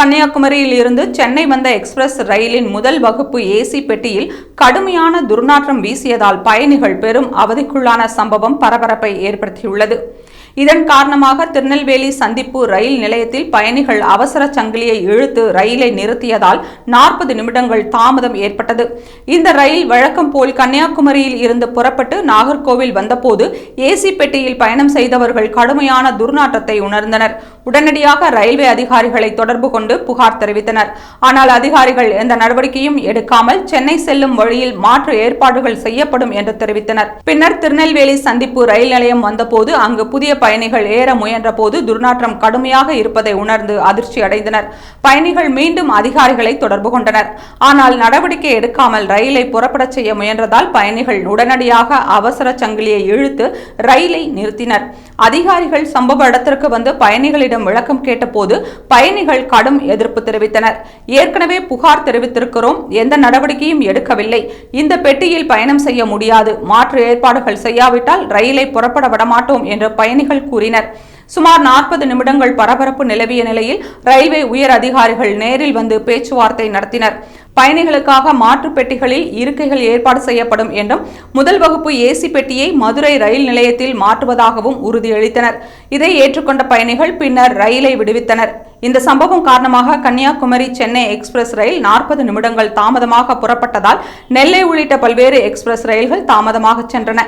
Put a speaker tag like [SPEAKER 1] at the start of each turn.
[SPEAKER 1] கன்னியாகுமரியில் இருந்து சென்னை வந்த எக்ஸ்பிரஸ் ரயிலின் முதல் வகுப்பு ஏசி பெட்டியில் கடுமையான துர்நாற்றம் வீசியதால் பயணிகள் பெரும் அவதிக்குள்ளான சம்பவம் பரபரப்பை ஏற்படுத்தியுள்ளது. இதன் காரணமாக திருநெல்வேலி சந்திப்பு ரயில் நிலையத்தில் பயணிகள் அவசர சங்கிலியை இழுத்து ரயிலை நிறுத்தியதால் 40 நிமிடங்கள் தாமதம் ஏற்பட்டது. இந்த ரயில் வழக்கம் போல் கன்னியாகுமரியில் இருந்து புறப்பட்டு நாகர்கோவில் வந்தபோது ஏசி பெட்டியில் பயணம் செய்தவர்கள் கடுமையான துர்நாற்றத்தை உணர்ந்தனர். உடனடியாக ரயில்வே அதிகாரிகளை தொடர்பு கொண்டு புகார் தெரிவித்தனர். ஆனால் அதிகாரிகள் எந்த நடவடிக்கையும் எடுக்காமல் சென்னை செல்லும் வழியில் மாற்று ஏற்பாடுகள் செய்யப்படும் என்று தெரிவித்தனர். பின்னர் திருநெல்வேலி சந்திப்பு ரயில் நிலையம் வந்தபோது அங்கு புதிய பயணிகள் ஏற முயன்ற போது துர்நாற்றம் கடுமையாக இருப்பதை உணர்ந்து அதிர்ச்சி அடைந்தனர். பயணிகள் மீண்டும் அதிகாரிகளை தொடர்பு கொண்டனர். ஆனால் நடவடிக்கை எடுக்காமல் ரயிலை புறப்பட செய்ய முயன்றதால் பயணிகள் உடனடியாக அவசர சங்கிலியை இழுத்து ரயிலை நிறுத்தினர். அதிகாரிகள் சம்பவ இடத்திற்கு வந்து பயணிகளிடம் விளக்கம் கேட்டபோது பயணிகள் கடும் எதிர்ப்பு தெரிவித்தனர். ஏற்கனவே புகார் தெரிவித்திருக்கிறோம், எந்த நடவடிக்கையும் எடுக்கவில்லை, இந்த பெட்டியில் பயணம் செய்ய முடியாது, மாற்று ஏற்பாடுகள் செய்யாவிட்டால் ரயிலை புறப்பட விடமாட்டோம் என்று பயணிகள் கூறினர். சுமார் 40 நிமிடங்கள் பரபரப்பு நிலவிய நிலையில் ரயில்வே உயர் அதிகாரிகள் நேரில் வந்து பேச்சுவார்த்தை நடத்தினர். பயணிகளுக்காக மாற்று பெட்டிகளில் இருக்கைகள் ஏற்பாடு செய்யப்படும் என்றும் முதல் வகுப்பு ஏசி பெட்டியை மதுரை ரயில் நிலையத்தில் மாற்றுவதாகவும் உறுதியளித்தனர். இதை ஏற்றுக்கொண்ட பயணிகள் பின்னர் ரயிலை விடுவித்தனர். இந்த சம்பவம் காரணமாக கன்னியாகுமரி சென்னை எக்ஸ்பிரஸ் ரயில் 40 நிமிடங்கள் தாமதமாக புறப்பட்டதால் நெல்லை உள்ளிட்ட பல்வேறு எக்ஸ்பிரஸ் ரயில்கள் தாமதமாக சென்றன.